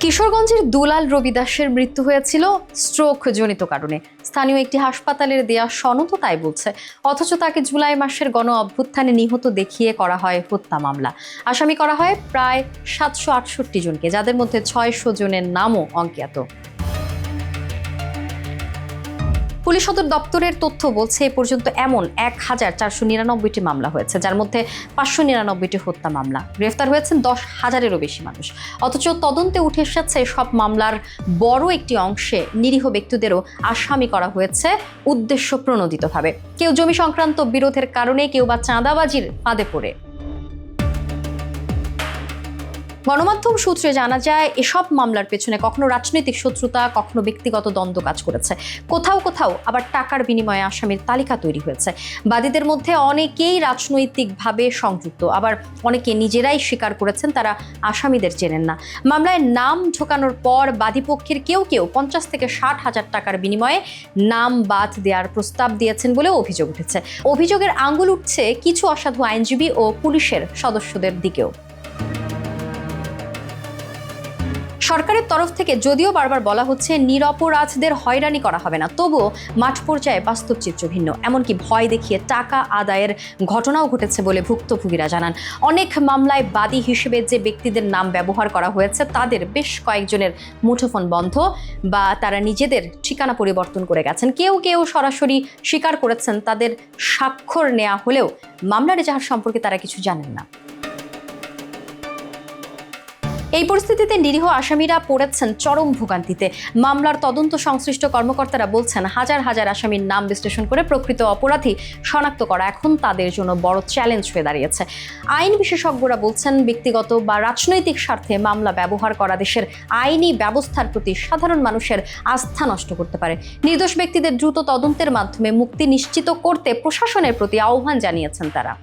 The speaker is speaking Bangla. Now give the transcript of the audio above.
কিশোরগঞ্জের দুলাল রবি দাসের মৃত্যু হয়েছিল স্ট্রোক জনিত কারণে। স্থানীয় একটি হাসপাতালের দেয়া সনদ তাই বলছে, অথচ তাকে জুলাই মাসের গণ অভ্যুত্থানে নিহত দেখিয়ে করা হয় হত্যা মামলা। আসামি করা হয় প্রায় 768 জনকে, যাদের মধ্যে 600 জনের নামও অজ্ঞাত। পুলিশ সদর দপ্তরের তথ্য বলছে এ পর্যন্ত এমন 1499টি মামলা হয়েছে, যার মধ্যে 599টি হত্যা মামলা। গ্রেফতার হয়েছেন 10,000-এরও বেশি মানুষ। অথচ তদন্তে উঠে এসেছে সব মামলার বড় একটি অংশে নিরীহ ব্যক্তিদেরও আসামি করা হয়েছে উদ্দেশ্য প্রণোদিতভাবে। কেউ জমি সংক্রান্ত বিরোধের কারণে, কেউ বা চাঁদাবাজির ফাঁদে পড়ে। গণমাধ্যম সূত্রে জানা যায়, এসব মামলার পেছনে কখনো রাজনৈতিক শত্রুতা, কখনো ব্যক্তিগত দ্বন্দ্ব কাজ করেছে। কোথাও কোথাও আবার টাকার বিনিময়ে আসামির তালিকা তৈরি হয়েছে। বাদীদের মধ্যে অনেকেই রাজনৈতিকভাবে সংযুক্ত, আবার অনেকে নিজেরাই স্বীকার করেছেন তারা আসামিদের চেনেন না। মামলায় নাম ঢোকানোর পর বাদীপক্ষের কেউ কেউ 50 থেকে 60 হাজার টাকার বিনিময়ে নাম বাদ দেওয়ার প্রস্তাব দিয়েছেন বলেও অভিযোগ উঠেছে। অভিযোগের আঙুল উঠছে কিছু অসাধু আইনজীবী ও পুলিশের সদস্যদের দিকেও। সরকারের তরফ থেকে যদিও বারবার বলা হচ্ছে নিরপরাধদের হয়রানি করা হবে না, তবুও মাঠ পর্যায়ে বাস্তব চিত্র ভিন্ন। এমনকি ভয় দেখিয়ে টাকা আদায়ের ঘটনাও ঘটেছে বলে ভুক্তভোগীরা জানান। অনেক মামলায় বাদী হিসেবে যে ব্যক্তিদের নাম ব্যবহার করা হয়েছে, তাদের বেশ কয়েকজনের মুঠোফোন বন্ধ বা তারা নিজেদের ঠিকানা পরিবর্তন করে গেছেন। কেউ কেউ সরাসরি স্বীকার করেছেন তাদের স্বাক্ষর নেওয়া হলেও মামলার এজাহার সম্পর্কে তারা কিছু জানেন না। এই পরিস্থিতিতে নিরীহ আসামিরা পড়েছেন চরম ভোগান্তিতে। মামলার তদন্ত সংশ্লিষ্ট কর্মকর্তারা বলছেন, হাজার হাজার আসামির নাম বিশ্লেষণ করে প্রকৃত অপরাধী শনাক্ত করা এখন তাদের জন্য বড় চ্যালেঞ্জ হয়ে দাঁড়িয়েছে। আইন বিশেষজ্ঞরা বলছেন, ব্যক্তিগত বা রাজনৈতিক স্বার্থে মামলা ব্যবহার করা দেশের আইনি ব্যবস্থার প্রতি সাধারণ মানুষের আস্থা নষ্ট করতে পারে। নির্দোষ ব্যক্তিদের দ্রুত তদন্তের মাধ্যমে মুক্তি নিশ্চিত করতে প্রশাসনের প্রতি আহ্বান জানিয়েছেন তারা।